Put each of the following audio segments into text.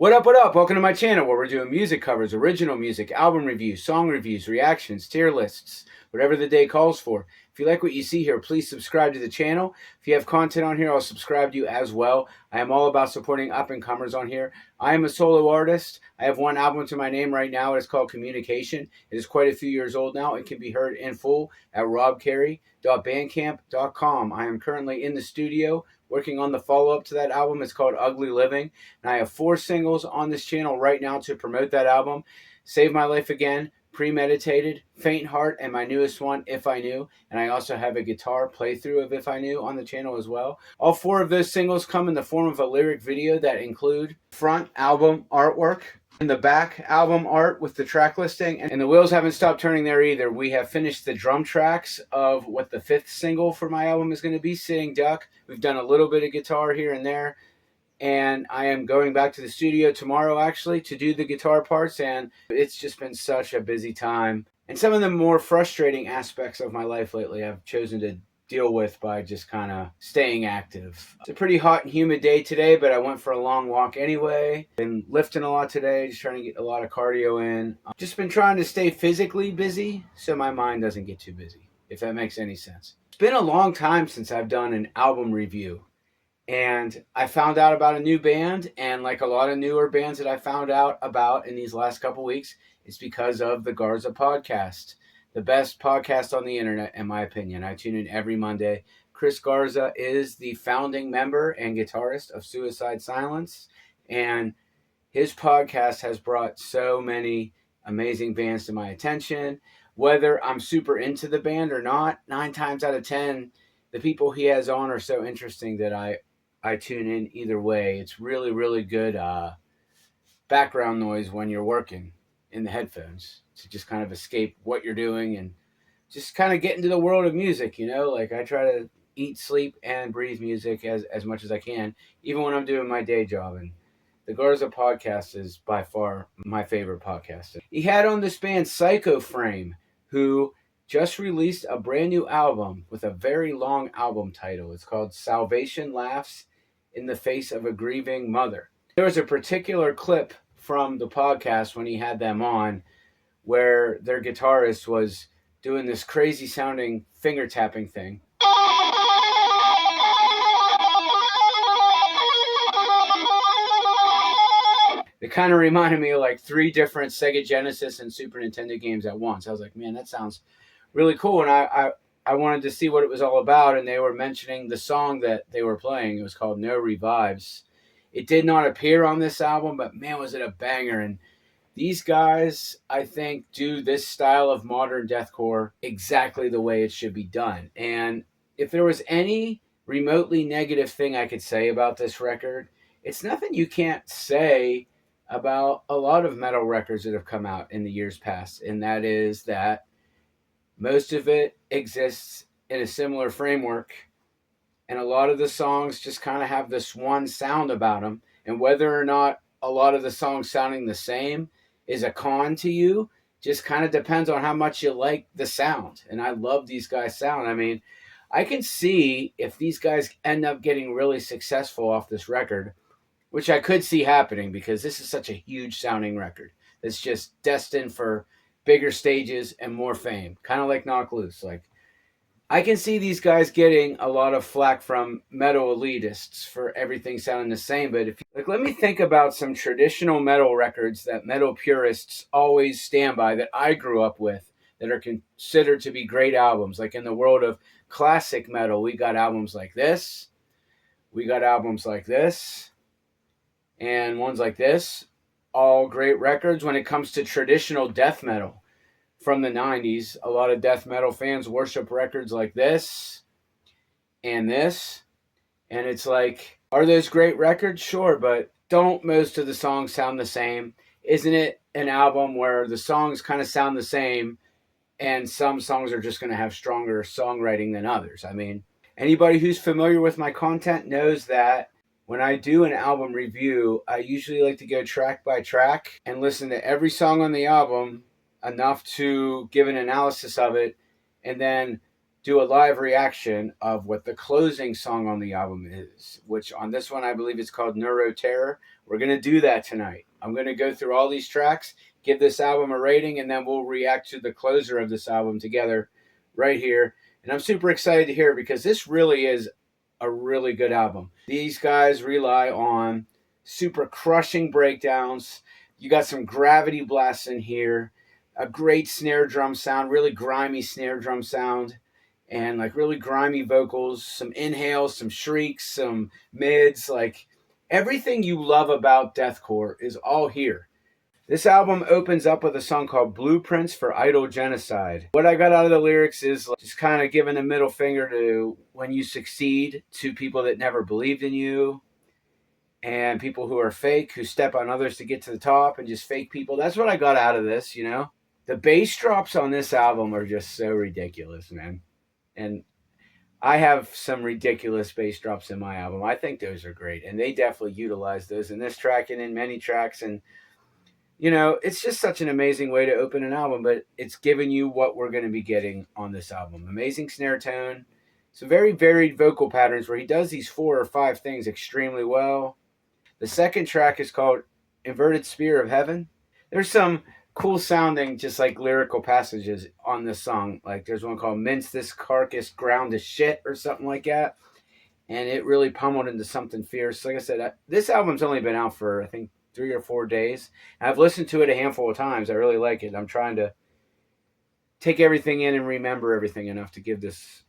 What up, what up? Welcome to my channel where we're doing music covers, original music, album reviews, song reviews, reactions, tier lists, whatever the day calls for. If you like what you see here, please subscribe to the channel. If you have content on here, I'll subscribe to you as well. I am all about supporting up-and-comers on here. I am a solo artist. I have one album to my name right now. It's called Communication. It is quite a few years old now. It can be heard in full at robcary.bandcamp.com. I am currently in the studio working on the follow-up to that album. It's called Ugly Living. And I have 4 singles on this channel right now to promote that album. Save My Life Again, Premeditated, Faint Heart, and my newest one, If I Knew. And I also have a guitar playthrough of If I Knew on the channel as well. All 4 of those singles come in the form of a lyric video that include front album artwork, in the back album art with the track listing, and the wheels haven't stopped turning there either. We have finished the drum tracks of what the 5th single for my album is going to be, Sitting Duck. We've done a little bit of guitar here and there, and I am going back to the studio tomorrow actually to do the guitar parts, and it's just been such a busy time. And some of the more frustrating aspects of my life lately I've chosen to deal with by just kind of staying active. It's a pretty hot and humid day today, but I went for a long walk anyway. Been lifting a lot today, just trying to get a lot of cardio in. I've just been trying to stay physically busy so my mind doesn't get too busy, if that makes any sense. It's been a long time since I've done an album review, and I found out about a new band, and like a lot of newer bands that I found out about in these last couple weeks, it's because of the Garza podcast. The best podcast on the internet, in my opinion. I tune in every Monday. Chris Garza is the founding member and guitarist of Suicide Silence, and his podcast has brought so many amazing bands to my attention. Whether I'm super into the band or not, 9 times out of 10, the people he has on are so interesting that I tune in either way. It's really, really good background noise when you're working in the headphones to just kind of escape what you're doing and just kind of get into the world of music, you know? Like, I try to eat, sleep, and breathe music as much as I can, even when I'm doing my day job. And the Garza podcast is by far my favorite podcast. He had on this band Psycho Frame, who just released a brand new album with a very long album title. It's called Salvation Laughs in the Face of a Grieving Mother. There was a particular clip from the podcast when he had them on where their guitarist was doing this crazy sounding finger tapping thing. It kind of reminded me of like 3 different Sega Genesis and Super Nintendo games at once. I was like, man, that sounds really cool. And I wanted to see what it was all about. And they were mentioning the song that they were playing. It was called No Revives. It did not appear on this album, but man, was it a banger. And these guys, I think, do this style of modern deathcore exactly the way it should be done. And if there was any remotely negative thing I could say about this record, it's nothing you can't say about a lot of metal records that have come out in the years past. And that is that most of it exists in a similar framework. And a lot of the songs just kind of have this one sound about them. And whether or not a lot of the songs sounding the same is a con to you just kind of depends on how much you like the sound. And I love these guys' sound. I mean, I can see if these guys end up getting really successful off this record, which I could see happening because this is such a huge sounding record that's just destined for bigger stages and more fame. Kind of like Knock Loose. Like, I can see these guys getting a lot of flack from metal elitists for everything sounding the same, but let me think about some traditional metal records that metal purists always stand by that I grew up with that are considered to be great albums. Like in the world of classic metal, we got albums like this, we got albums like this, and ones like this. All great records. When it comes to traditional death metal from the 90s, a lot of death metal fans worship records like this and this. And it's like, are those great records? Sure, but don't most of the songs sound the same? Isn't it an album where the songs kind of sound the same and some songs are just going to have stronger songwriting than others? I mean, anybody who's familiar with my content knows that when I do an album review, I usually like to go track by track and listen to every song on the album enough to give an analysis of it, and then do a live reaction of what the closing song on the album is, which on this one I believe it's called Neuro Terror. We're going to do that tonight. I'm going to go through all these tracks, give this album a rating, and then we'll react to the closer of this album together right here. And I'm super excited to hear it because this really is a really good album. These guys rely on super crushing breakdowns. You got some gravity blasts in here, a great snare drum sound, really grimy snare drum sound, and like really grimy vocals, some inhales, some shrieks, some mids, like everything you love about deathcore is all here. This album opens up with a song called Blueprints for Idol Genocide. What I got out of the lyrics is just kind of giving a middle finger to when you succeed to people that never believed in you and people who are fake, who step on others to get to the top and just fake people. That's what I got out of this, you know? The bass drops on this album are just so ridiculous, man. And I have some ridiculous bass drops in my album. I think those are great. And they definitely utilize those in this track and in many tracks. And, you know, it's just such an amazing way to open an album, but it's giving you what we're going to be getting on this album. Amazing snare tone, some very varied vocal patterns where he does these 4 or 5 things extremely well. The second track is called Inverted Spear of Heaven. There's some cool sounding, just like lyrical passages on this song. Like there's one called Mince This Carcass Ground to Shit or something like that. And it really pummeled into something fierce. Like I said, this album's only been out for, I think, 3 or 4 days. I've listened to it a handful of times. I really like it. I'm trying to take everything in and remember everything enough to give this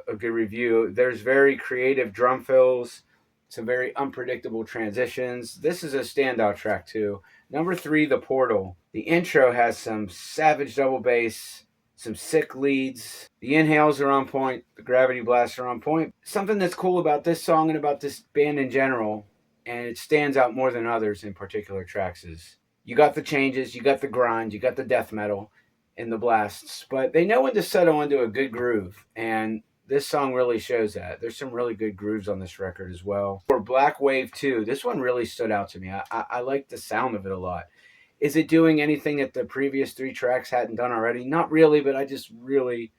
a good review. There's very creative drum fills, some very unpredictable transitions. This is a standout track too. Number 3, The Portal. The intro has some savage double bass, some sick leads. The inhales are on point. The gravity blasts are on point. Something that's cool about this song and about this band in general, and it stands out more than others in particular tracks, is you got the changes, you got the grind, you got the death metal and the blasts, but they know when to settle into a good groove, and this song really shows that. There's some really good grooves on this record as well. For Black Wave 2, this one really stood out to me. I like the sound of it a lot. Is it doing anything that the previous 3 tracks hadn't done already? Not really, but I just really,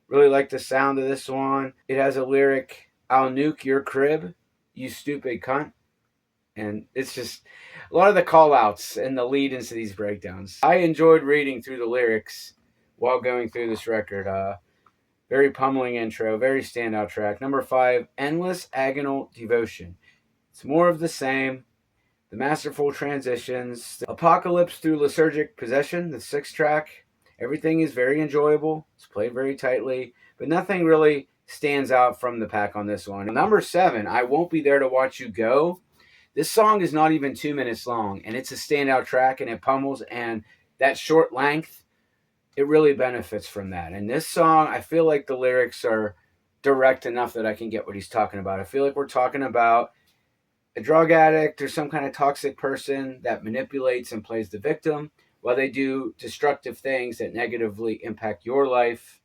really like the sound of this one. It has a lyric, I'll nuke your crib, you stupid cunt. And it's just a lot of the call-outs and the lead into these breakdowns. I enjoyed reading through the lyrics while going through this record. Very pummeling intro, very standout track. Number 5, Endless Agonal Devotion. It's more of the same. The masterful transitions. The Apocalypse through Lysergic Possession, the 6th track. Everything is very enjoyable. It's played very tightly, but nothing really stands out from the pack on this one. Number 7, I Won't Be There to Watch You Go. This song is not even 2 minutes long, and it's a standout track, and it pummels, and that short length, it really benefits from that. And this song, I feel like the lyrics are direct enough that I can get what he's talking about. I feel like we're talking about a drug addict or some kind of toxic person that manipulates and plays the victim while they do destructive things that negatively impact your life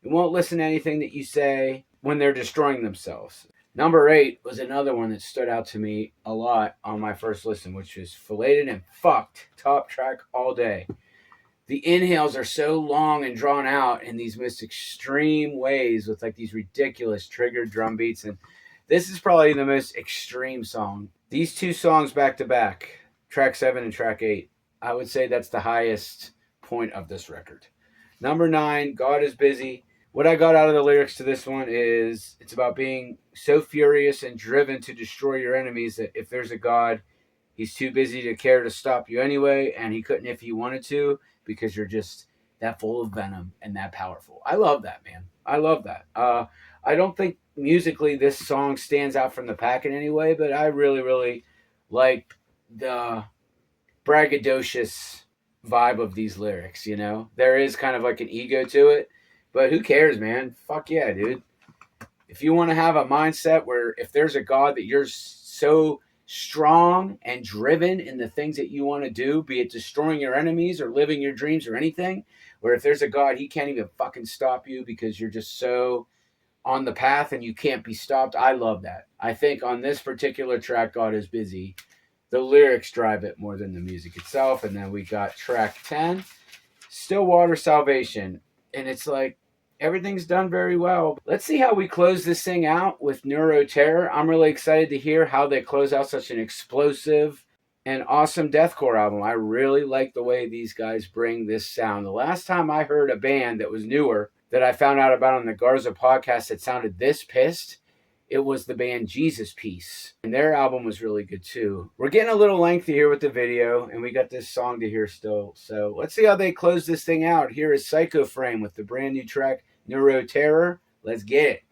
and won't listen to anything that you say when they're destroying themselves. Number 8 was another one that stood out to me a lot on my first listen, which is Filleted and Fucked, top track all day. The inhales are so long and drawn out in these most extreme ways with like these ridiculous triggered drum beats. And this is probably the most extreme song. These 2 songs back to back, track 7 and track 8, I would say that's the highest point of this record. Number 9, God is Busy. What I got out of the lyrics to this one is it's about being so furious and driven to destroy your enemies that if there's a God, he's too busy to care to stop you anyway, and he couldn't if he wanted to because you're just that full of venom and that powerful. I love that, man. I love that. I don't think musically this song stands out from the pack in any way, but I really, really like the braggadocious vibe of these lyrics, you know? There is kind of like an ego to it. But who cares, man? Fuck yeah, dude. If you want to have a mindset where if there's a God that you're so strong and driven in the things that you want to do, be it destroying your enemies or living your dreams or anything, where if there's a God, he can't even fucking stop you because you're just so on the path and you can't be stopped. I love that. I think on this particular track, God is Busy, the lyrics drive it more than the music itself. And then we got track 10, Stillwater Salvation. And it's like, everything's done very well. Let's see how we close this thing out with Neuro Terror. I'm really excited to hear how they close out such an explosive and awesome deathcore album. I really like the way these guys bring this sound. The last time I heard a band that was newer that I found out about on the Garza podcast that sounded this pissed, it was the band Jesus Piece. And their album was really good too. We're getting a little lengthy here with the video, and we got this song to hear still. So let's see how they close this thing out. Here is Psycho Frame with the brand new track, Neuro Terror. Let's get it.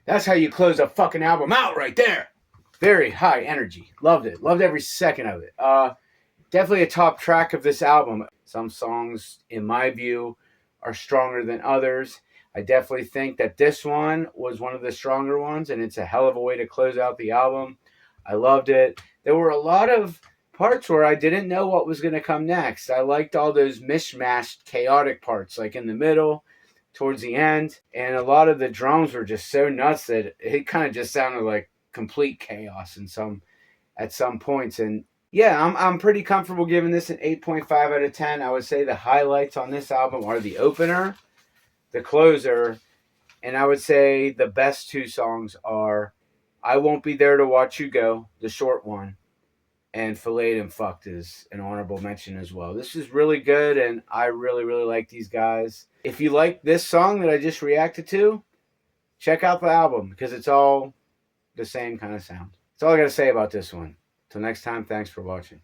That's how you close a fucking album out right there. Very high energy. Loved it. Loved every second of it. Definitely a top track of this album. Some songs, in my view, are stronger than others. I definitely think that this one was one of the stronger ones, and it's a hell of a way to close out the album. I loved it. There were a lot of parts where I didn't know what was going to come next. I liked all those mishmashed, chaotic parts, like in the middle, towards the end, and a lot of the drums were just so nuts that it kind of just sounded like complete chaos at some points. And yeah, I'm pretty comfortable giving this an 8.5 out of 10. I would say the highlights on this album are the opener, the closer, and I would say the best two songs are I Won't Be There to Watch You Go, the short one, and Filleted and Fucked is an honorable mention as well. This is really good, and I really, really like these guys. If you like this song that I just reacted to, check out the album because it's all the same kind of sound. That's all I got to say about this one. Till next time, thanks for watching.